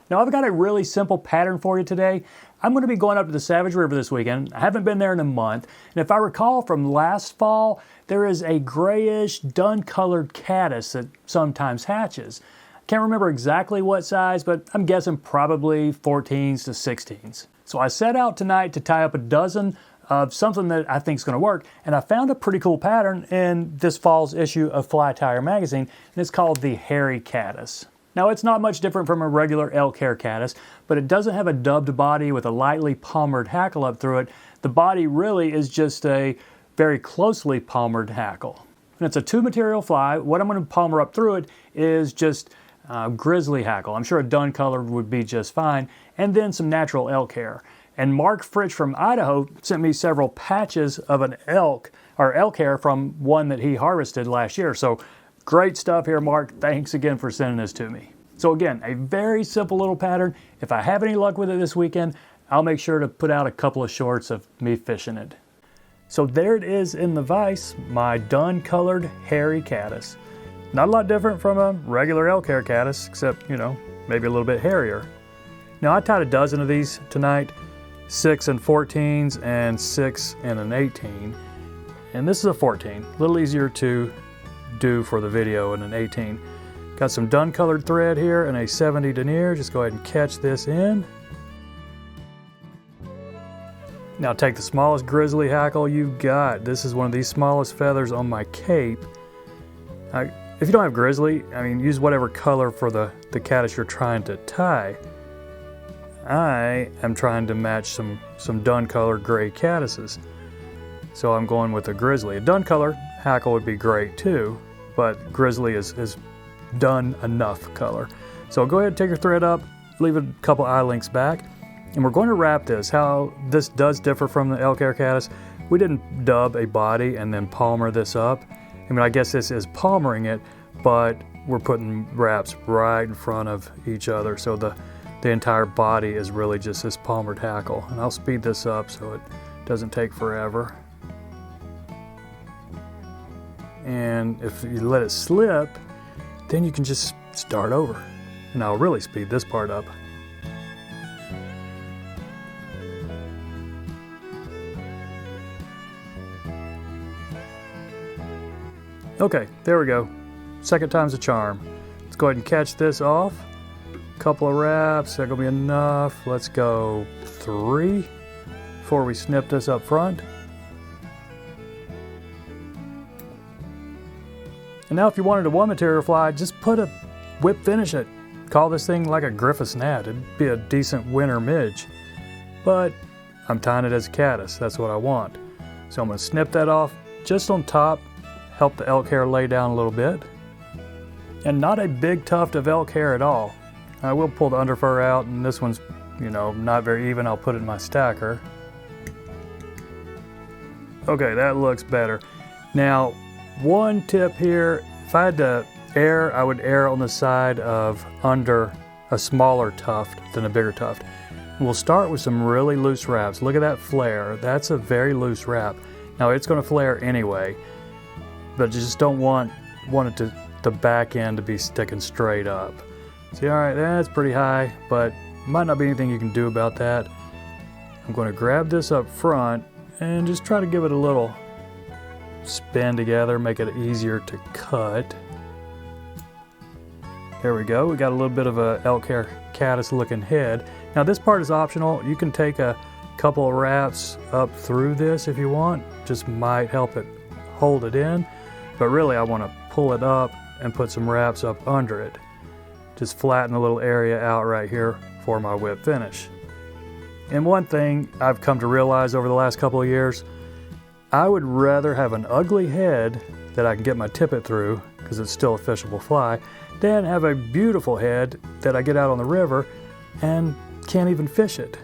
Now I've got a really simple pattern for you today. I'm going to be going up to the Savage River this weekend. I haven't been there in a month. And if I recall from last fall, there is a grayish, dun-colored caddis that sometimes hatches. Can't remember exactly what size, but I'm guessing probably 14s to 16s. So I set out tonight to tie up a dozen of something that I think is going to work, and I found a pretty cool pattern in this fall's issue of Tyer magazine, and it's called the Hairy Caddis. Now it's not much different from a regular elk hair caddis, but it doesn't have a dubbed body with a lightly palmered hackle up through it. The body really is just a very closely palmered hackle. And it's a 2-material fly. What I'm going to palmer up through it is just grizzly hackle. I'm sure a dun colored would be just fine, and then some natural elk hair. And Mark Fritsch from Idaho sent me several patches of an elk hair from one that he harvested last year. So great stuff here, Mark. Thanks again for sending this to me. So again, a very simple little pattern. If I have any luck with it this weekend, I'll make sure to put out a couple of shorts of me fishing it. So there it is in the vise, my dun-colored hairy caddis. Not a lot different from a regular elk hair caddis, except, you know, maybe a little bit hairier. Now I tied a dozen of these tonight, 6 and 14s and 6 and an 18. And this is a 14, a little easier to do for the video in an 18. Got some dun-colored thread here and a 70 denier. Just go ahead and catch this in. Now take the smallest grizzly hackle you've got. This is one of the smallest feathers on my cape. If you don't have grizzly, I mean, use whatever color for the caddis you're trying to tie. I am trying to match some dun-colored gray caddises. So I'm going with a grizzly. A dun-colored hackle would be great too, but grizzly is done enough color. So go ahead and take your thread up, leave a couple eye links back, and we're going to wrap this. How this does differ from the elk hair caddis, we didn't dub a body and then palmer this up. I mean, I guess this is palmering it, but we're putting wraps right in front of each other. So the entire body is really just this palmered hackle. And I'll speed this up so it doesn't take forever. And if you let it slip, then you can just start over. And I'll really speed this part up. Okay, there we go. Second time's a charm. Let's go ahead and catch this off. Couple of wraps, that's gonna be enough. Let's go 3 before we snip this up front. And now if you wanted a 1-material fly, just put a whip finish it. Call this thing like a Griffith's gnat. It'd be a decent winter midge. But I'm tying it as a caddis, that's what I want. So I'm gonna snip that off just on top, help the elk hair lay down a little bit. And not a big tuft of elk hair at all. I will pull the underfur out, and this one's, you know, not very even. I'll put it in my stacker. Okay, that looks better. Now, one tip here, if I had to err, I would err on the side of under a smaller tuft than a bigger tuft. We'll start with some really loose wraps. Look at that flare. That's a very loose wrap. Now, it's going to flare anyway, but you just don't want it to the back end to be sticking straight up. See, all right, that's pretty high, but might not be anything you can do about that. I'm going to grab this up front and just try to give it a little spin together, make it easier to cut. There we go. We got a little bit of a elk hair caddis looking head. Now this part is optional. You can take a couple of wraps up through this if you want. Just might help it hold it in. But really I want to pull it up and put some wraps up under it. Just flatten a little area out right here for my whip finish. And one thing I've come to realize over the last couple of years, I would rather have an ugly head that I can get my tippet through, because it's still a fishable fly, than have a beautiful head that I get out on the river and can't even fish it.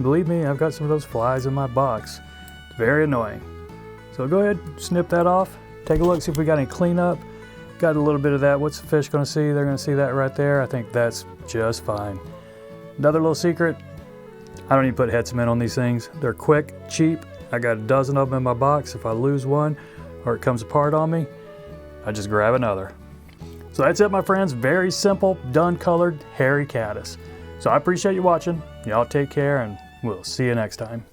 Believe me, I've got some of those flies in my box. It's very annoying. So go ahead, snip that off. Take a look, see if we got any cleanup. Got a little bit of that. What's the fish gonna see? They're gonna see that right there. I think that's just fine. Another little secret, I don't even put head cement on these things. They're quick, cheap. I got a dozen of them in my box. If I lose one or it comes apart on me, I just grab another. So that's it, my friends. Very simple, dun-colored hairy caddis. So I appreciate you watching. Y'all take care, and we'll see you next time.